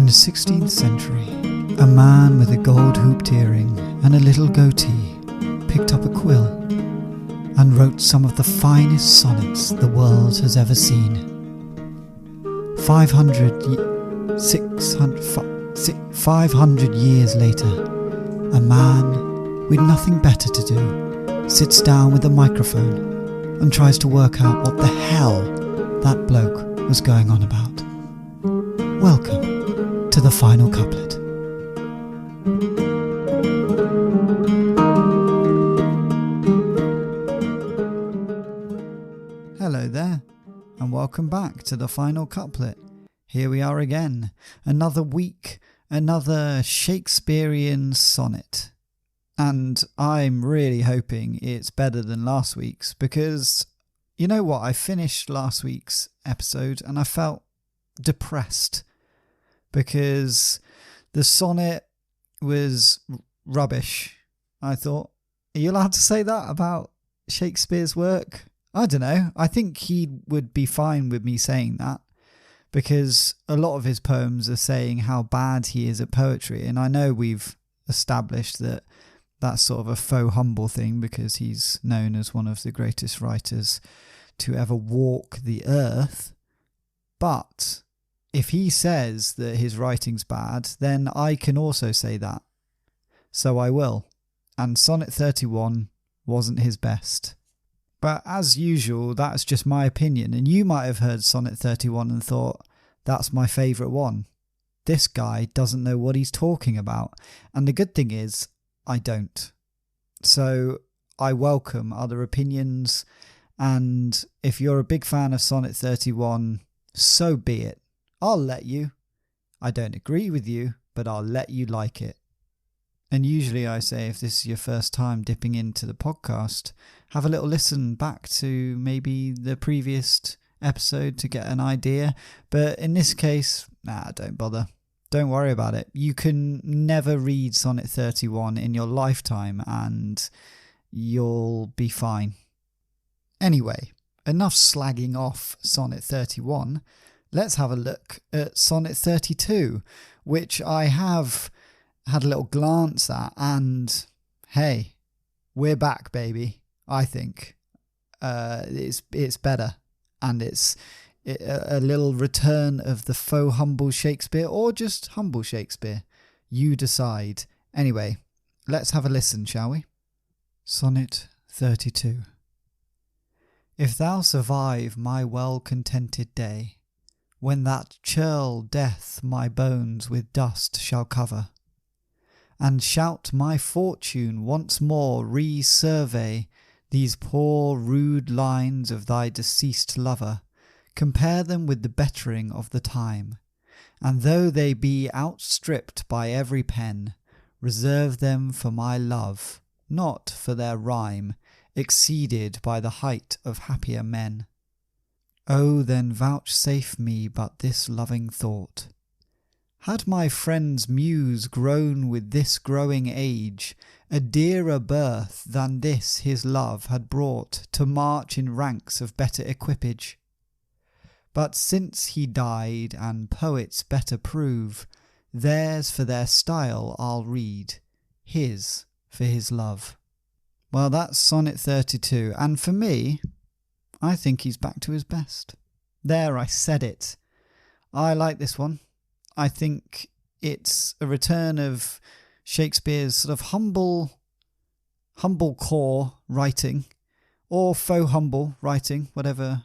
In the 16th century, a man with a gold-hooped earring and a little goatee picked up a quill and wrote some of the finest sonnets the world has ever seen. 500 years later, a man with nothing better to do sits down with a microphone and tries to work out what the hell that bloke was going on about. Welcome to the final couplet. Hello there, and welcome back to the final couplet. Here we are again, another week, another Shakespearean sonnet. And I'm really hoping it's better than last week's, because you know what, I finished last week's episode and I felt depressed because the sonnet was rubbish. I thought, are you allowed to say that about Shakespeare's work? I don't know. I think he would be fine with me saying that, because a lot of his poems are saying how bad he is at poetry. And I know we've established that that's sort of a faux humble thing because he's known as one of the greatest writers to ever walk the earth. But if he says that his writing's bad, then I can also say that. So I will. And Sonnet 31 wasn't his best. But as usual, that's just my opinion. And you might have heard Sonnet 31 and thought, that's my favourite one. This guy doesn't know what he's talking about. And the good thing is, I don't. So I welcome other opinions. And if you're a big fan of Sonnet 31, so be it. I'll let you. I don't agree with you, but I'll let you like it. And usually I say, if this is your first time dipping into the podcast, have a little listen back to maybe the previous episode to get an idea. But in this case, don't bother. Don't worry about it. You can never read Sonnet 31 in your lifetime and you'll be fine. Anyway, enough slagging off Sonnet 31. Let's have a look at Sonnet 32, which I have had a little glance at, and hey, we're back, baby. I think it's better, and it's a little return of the faux humble Shakespeare, or just humble Shakespeare. You decide. Anyway, let's have a listen, shall we? Sonnet 32. If thou survive my well-contented day, when that churl death my bones with dust shall cover, and shout my fortune once more re-survey these poor rude lines of thy deceased lover, compare them with the bettering of the time, and though they be outstripp'd by every pen, reserve them for my love, not for their rhyme, exceeded by the height of happier men. Oh, then vouchsafe me but this loving thought. Had my friend's Muse grown with this growing age, a dearer birth than this his love had brought to march in ranks of better equipage. But since he died and poets better prove, theirs for their style I'll read, his for his love. Well, that's Sonnet 32, and for me, I think he's back to his best. There, I said it. I like this one. I think it's a return of Shakespeare's sort of humble core writing, or faux humble writing, whatever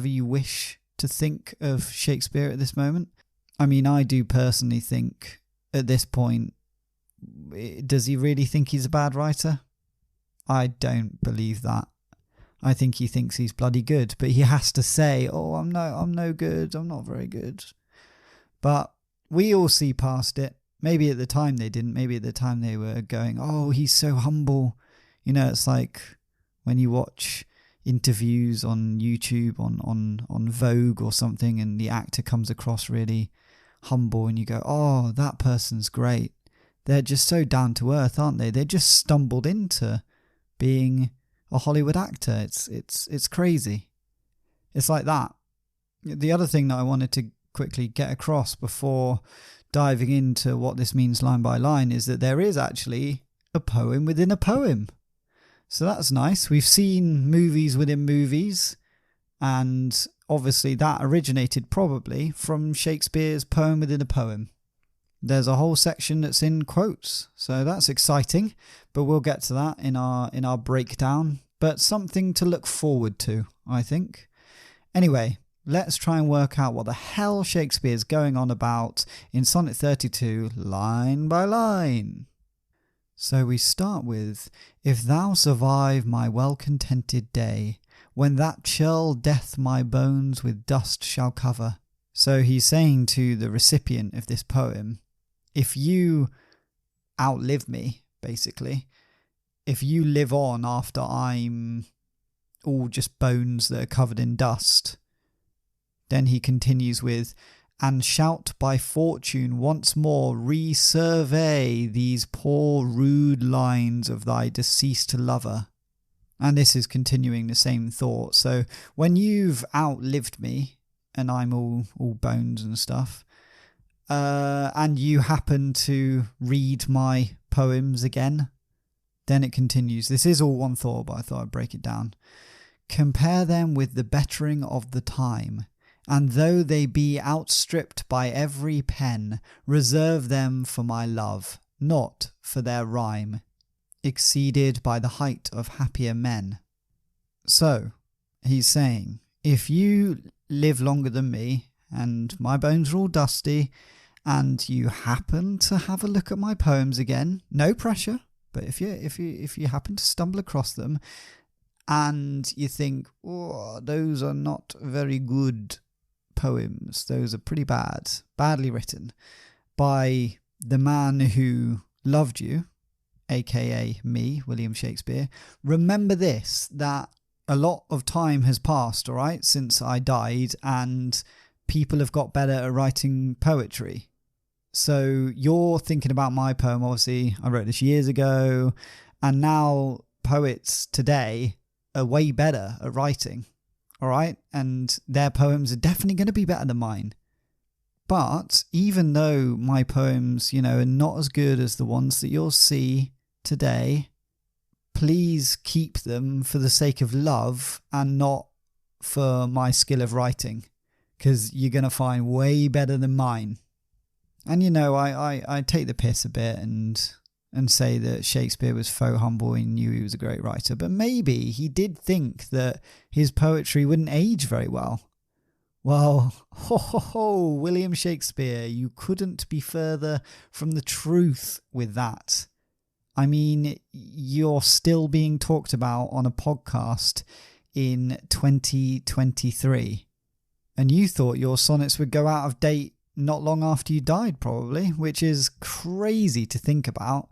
you wish to think of Shakespeare at this moment. I mean, I do personally think at this point, does he really think he's a bad writer? I don't believe that. I think he thinks he's bloody good, but he has to say, oh, I'm no good, I'm not very good. But we all see past it. Maybe at the time they didn't. Maybe at the time they were going, oh, he's so humble. You know, it's like when you watch interviews on YouTube, on Vogue or something, and the actor comes across really humble and you go, oh, that person's great. They're just so down to earth, aren't they? They just stumbled into being a Hollywood actor. It's crazy. It's like that. The other thing that I wanted to quickly get across before diving into what this means line by line is that there is actually a poem within a poem. So that's nice. We've seen movies within movies, and obviously that originated probably from Shakespeare's poem within a poem. There's a whole section that's in quotes, so that's exciting, but we'll get to that in our breakdown. But something to look forward to, I think. Anyway, let's try and work out what the hell Shakespeare's going on about in Sonnet 32, line by line. So we start with, if thou survive my well-contented day, when that churl death my bones with dust shall cover. So he's saying to the recipient of this poem, if you outlive me, basically, if you live on after I'm all just bones that are covered in dust, then he continues with, and shalt by fortune once more resurvey these poor rude lines of thy deceased lover. And this is continuing the same thought. So when you've outlived me, and I'm all bones and stuff, and you happen to read my poems again, then it continues. This is all one thought, but I thought I'd break it down. Compare them with the bettering of the time, and though they be outstripped by every pen, reserve them for my love, not for their rhyme, exceeded by the height of happier men. So, he's saying, if you live longer than me, and my bones are all dusty, and you happen to have a look at my poems again, no pressure, but if you happen to stumble across them, and you think, oh, those are not very good poems, those are pretty badly written by the man who loved you, aka me, William Shakespeare, remember this, that a lot of time has passed, all right, since I died, and people have got better at writing poetry. So you're thinking about my poem, obviously, I wrote this years ago, and now poets today are way better at writing, all right? And their poems are definitely going to be better than mine. But even though my poems, are not as good as the ones that you'll see today, please keep them for the sake of love and not for my skill of writing, because you're going to find way better than mine. And I take the piss a bit and say that Shakespeare was faux humble and knew he was a great writer, but maybe he did think that his poetry wouldn't age very well. Well, William Shakespeare, you couldn't be further from the truth with that. I mean, you're still being talked about on a podcast in 2023, and you thought your sonnets would go out of date not long after you died, probably, which is crazy to think about.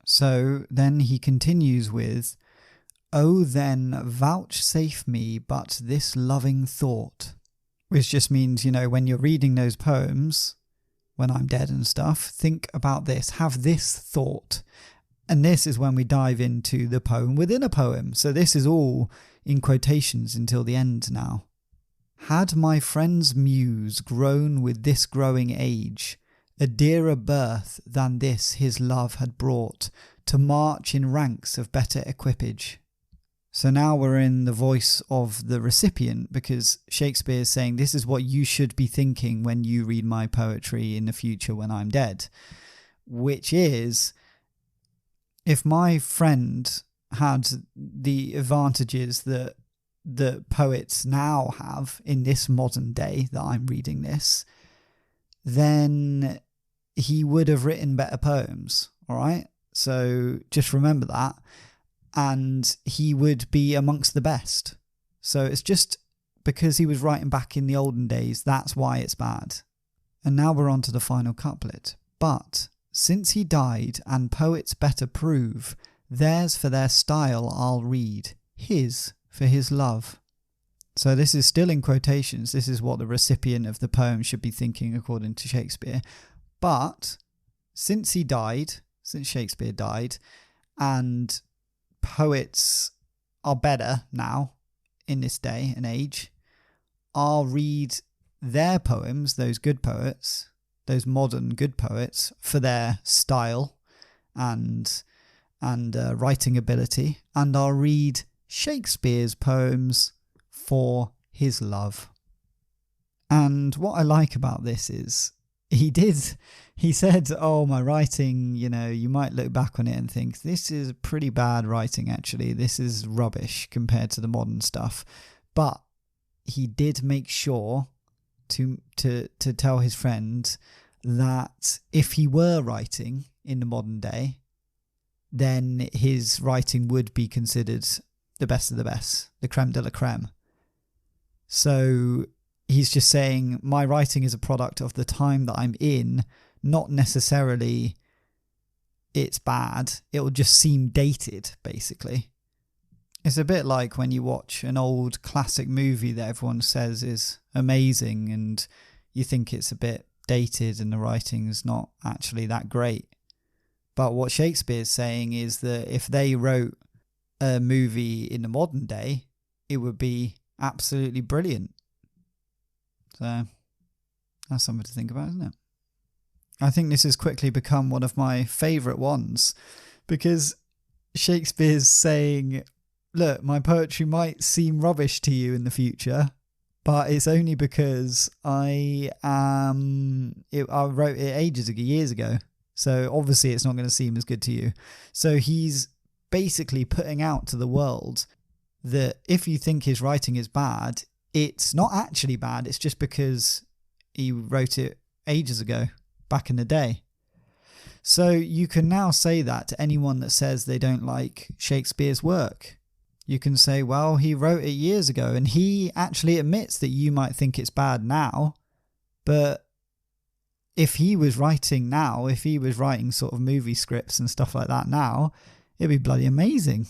So then he continues with, oh then vouchsafe me but this loving thought, which just means, when you're reading those poems, when I'm dead and stuff, think about this, have this thought. And this is when we dive into the poem within a poem. So this is all in quotations until the end now. Had my friend's Muse grown with this growing age, a dearer birth than this his love had brought, to march in ranks of better equipage. So now we're in the voice of the recipient, because Shakespeare is saying this is what you should be thinking when you read my poetry in the future when I'm dead, which is, if my friend had the advantages that poets now have in this modern day that I'm reading this, then he would have written better poems, all right? So just remember that, and he would be amongst the best. So it's just because he was writing back in the olden days, that's why it's bad. And now we're on to the final couplet. But since he died and poets better prove, theirs for their style I'll read, his for his love. So this is still in quotations. This is what the recipient of the poem should be thinking according to Shakespeare. But since Shakespeare died, and poets are better now in this day and age, I'll read their poems, those good poets, those modern good poets, for their style and writing ability, and I'll read Shakespeare's poems for his love. And what I like about this is he said, oh, my writing, you might look back on it and think, this is pretty bad writing, actually. This is rubbish compared to the modern stuff. But he did make sure to tell his friend that if he were writing in the modern day, then his writing would be considered the best of the best, the creme de la creme. So he's just saying, my writing is a product of the time that I'm in, not necessarily it's bad. It'll just seem dated, basically. It's a bit like when you watch an old classic movie that everyone says is amazing and you think it's a bit dated and the writing's not actually that great. But what Shakespeare's saying is that if they wrote a movie in the modern day, it would be absolutely brilliant. So that's something to think about, isn't it? I think this has quickly become one of my favourite ones because Shakespeare's saying, look, my poetry might seem rubbish to you in the future, but it's only because I wrote it years ago. So obviously it's not going to seem as good to you. So he's basically putting out to the world that if you think his writing is bad, it's not actually bad. It's just because he wrote it ages ago, back in the day. So you can now say that to anyone that says they don't like Shakespeare's work. You can say, well, he wrote it years ago, and he actually admits that you might think it's bad now, but if he was writing now, if he was writing sort of movie scripts and stuff like that now, it'd be bloody amazing.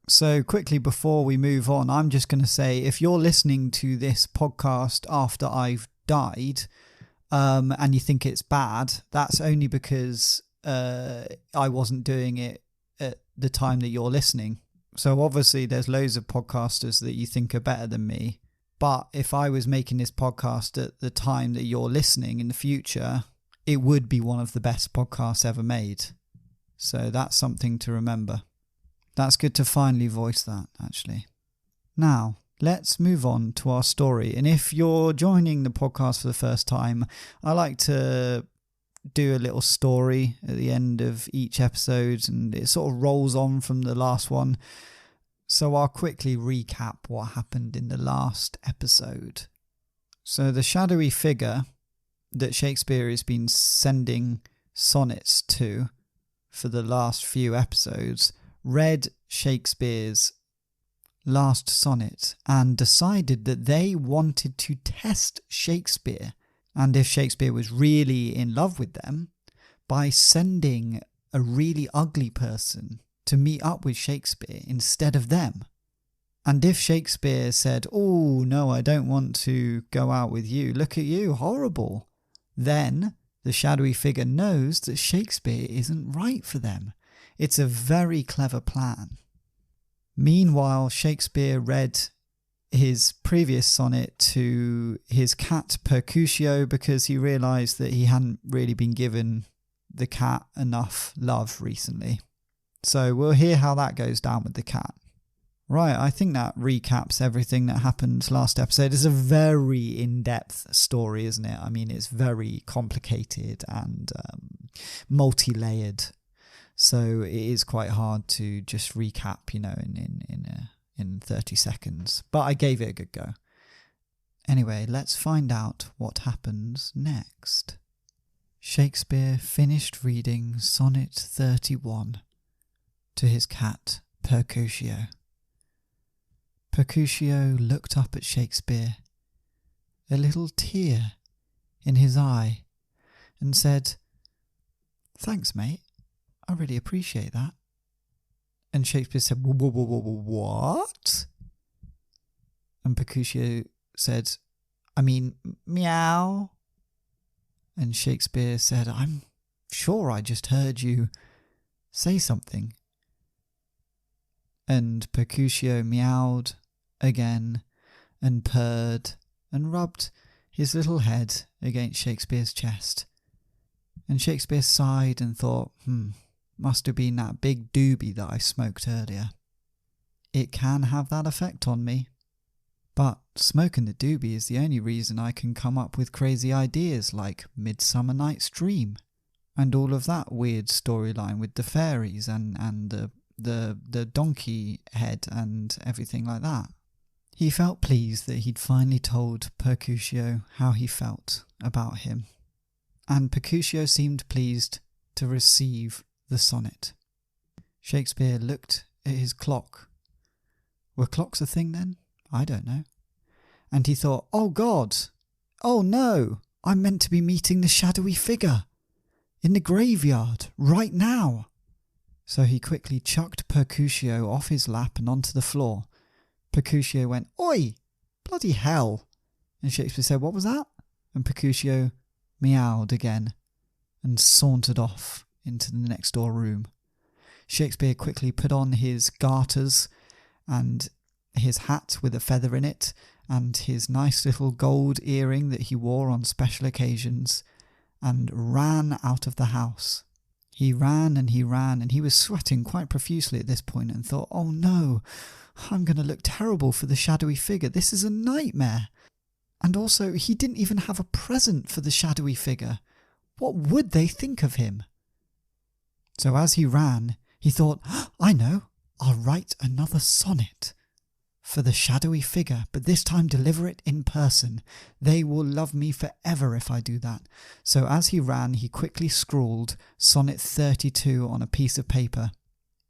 So quickly before we move on, I'm just going to say, if you're listening to this podcast after I've died, and you think it's bad, that's only because I wasn't doing it at the time that you're listening. So obviously there's loads of podcasters that you think are better than me. But if I was making this podcast at the time that you're listening in the future, it would be one of the best podcasts ever made. So that's something to remember. That's good to finally voice that, actually. Now, let's move on to our story. And if you're joining the podcast for the first time, I like to do a little story at the end of each episode, and it sort of rolls on from the last one. So I'll quickly recap what happened in the last episode. So the shadowy figure that Shakespeare has been sending sonnets to for the last few episodes read Shakespeare's last sonnet and decided that they wanted to test Shakespeare, and if Shakespeare was really in love with them, by sending a really ugly person to meet up with Shakespeare instead of them. And if Shakespeare said, oh no, I don't want to go out with you, look at you, horrible, then the shadowy figure knows that Shakespeare isn't right for them. It's a very clever plan. Meanwhile, Shakespeare read his previous sonnet to his cat Mercutio because he realised that he hadn't really been given the cat enough love recently. So we'll hear how that goes down with the cat. Right, I think that recaps everything that happened last episode. It's a very in-depth story, isn't it? I mean, it's very complicated and multi-layered. So it is quite hard to just recap, in 30 seconds. But I gave it a good go. Anyway, let's find out what happens next. Shakespeare finished reading Sonnet 31 to his cat, Mercutio. Mercutio looked up at Shakespeare, a little tear in his eye, and said, "Thanks, mate. I really appreciate that." And Shakespeare said, "What?" And Mercutio said, "I mean, meow." And Shakespeare said, "I'm sure I just heard you say something." And Mercutio meowed again and purred and rubbed his little head against Shakespeare's chest. And Shakespeare sighed and thought, must have been that big doobie that I smoked earlier. It can have that effect on me. But smoking the doobie is the only reason I can come up with crazy ideas like Midsummer Night's Dream and all of that weird storyline with the fairies and the donkey head and everything like that. He felt pleased that he'd finally told Mercutio how he felt about him, and Mercutio seemed pleased to receive the sonnet. Shakespeare looked at his clock. Were clocks a thing then? I don't know. And he thought, oh God, oh no, I'm meant to be meeting the shadowy figure in the graveyard right now. So he quickly chucked Mercutio off his lap and onto the floor. Mercutio went, oi, bloody hell. And Shakespeare said, what was that? And Mercutio meowed again and sauntered off into the next door room. Shakespeare quickly put on his garters and his hat with a feather in it and his nice little gold earring that he wore on special occasions and ran out of the house. He ran and he was sweating quite profusely at this point and thought, oh no, I'm going to look terrible for the shadowy figure. This is a nightmare. And also, he didn't even have a present for the shadowy figure. What would they think of him? So as he ran, he thought, I know, I'll write another sonnet for the shadowy figure, but this time deliver it in person. They will love me forever if I do that. So as he ran, he quickly scrawled Sonnet 32 on a piece of paper.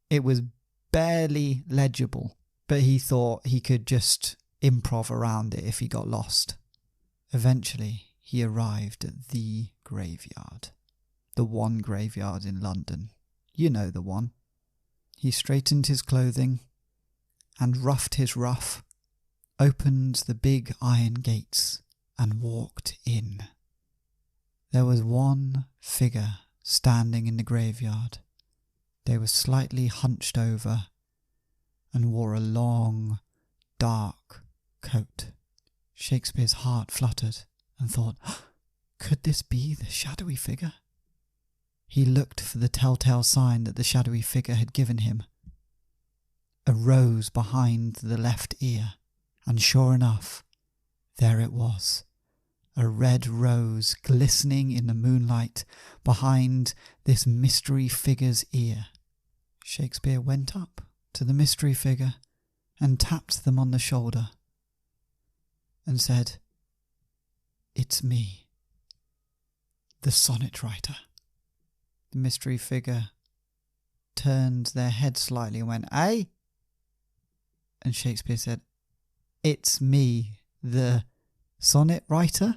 It was barely legible, but he thought he could just improv around it if he got lost. Eventually, he arrived at the graveyard. The one graveyard in London. You know the one. He straightened his clothing and roughed his ruff, opened the big iron gates and walked in. There was one figure standing in the graveyard. They were slightly hunched over and wore a long, dark coat. Shakespeare's heart fluttered and thought, could this be the shadowy figure? He looked for the telltale sign that the shadowy figure had given him. A rose behind the left ear, and sure enough, there it was, a red rose glistening in the moonlight behind this mystery figure's ear. Shakespeare went up to the mystery figure and tapped them on the shoulder and said, it's me, the sonnet writer. The mystery figure turned their head slightly and went, eh? And Shakespeare said, it's me, the sonnet writer?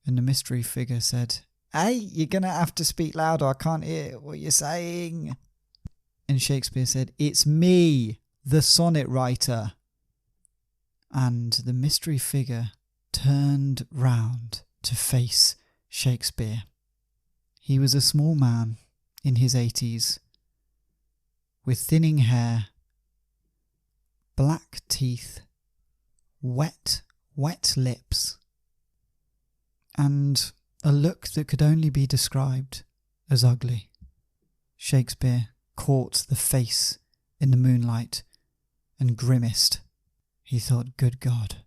And the mystery figure said, hey, you're going to have to speak louder, I can't hear what you're saying. And Shakespeare said, it's me, the sonnet writer. And the mystery figure turned round to face Shakespeare. He was a small man in his 80s, with thinning hair, black teeth, wet lips, and a look that could only be described as ugly. Shakespeare caught the face in the moonlight and grimaced. He thought, good God,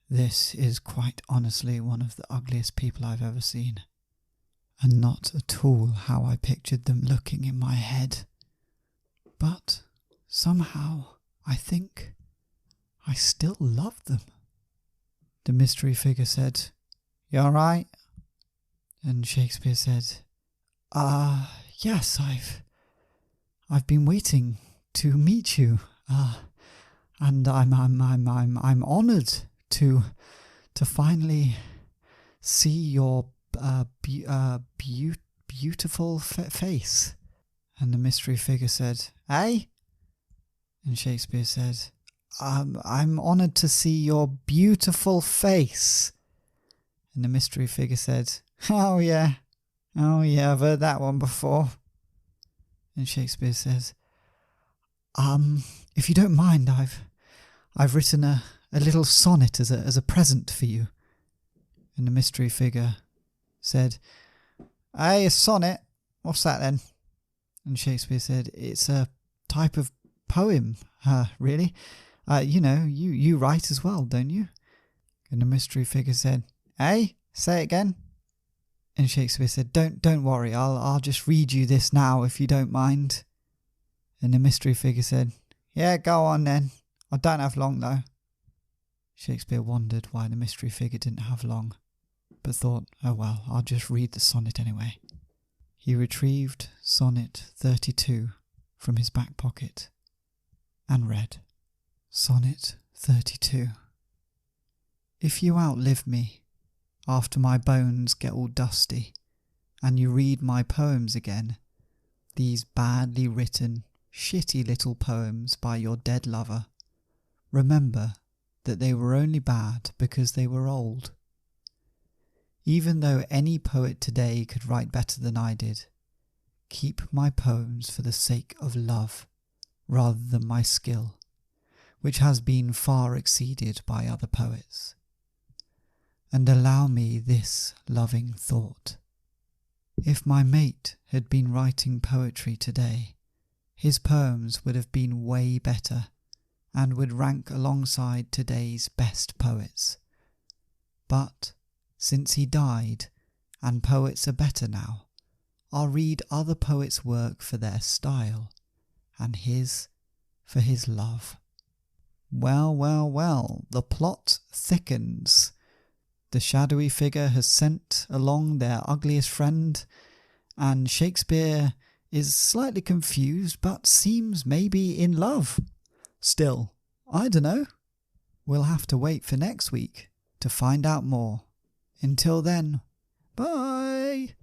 this is quite honestly one of the ugliest people I've ever seen, and not at all how I pictured them looking in my head. But somehow I think I still love them. The mystery figure said, you all right? And Shakespeare said, yes, I've been waiting to meet you, and I'm honoured to finally see your beautiful face. And the mystery figure said, eh? And Shakespeare said, I'm honoured to see your beautiful face. And the mystery figure said, oh yeah, I've heard that one before. And Shakespeare says, if you don't mind, I've written a little sonnet as a present for you. And the mystery figure said, "Hey, a sonnet? What's that then?" And Shakespeare said, "It's a type of poem, really. You write as well, don't you?" And the mystery figure said, "Hey, say it again." And Shakespeare said, Don't worry, I'll just read you this now if you don't mind." And the mystery figure said, "Yeah, go on then. I don't have long though." Shakespeare wondered why the mystery figure didn't have long, but thought, oh well, I'll just read the sonnet anyway. He retrieved Sonnet 32 from his back pocket and read, Sonnet 32. If you outlive me, after my bones get all dusty, and you read my poems again, these badly written, shitty little poems by your dead lover, remember that they were only bad because they were old. Even though any poet today could write better than I did, keep my poems for the sake of love rather than my skill, which has been far exceeded by other poets. And allow me this loving thought. If my mate had been writing poetry today, his poems would have been way better and would rank alongside today's best poets. But since he died, and poets are better now, I'll read other poets' work for their style, and his for his love. Well, the plot thickens. The shadowy figure has sent along their ugliest friend, and Shakespeare is slightly confused but seems maybe in love. Still, I dunno. We'll have to wait for next week to find out more. Until then, bye!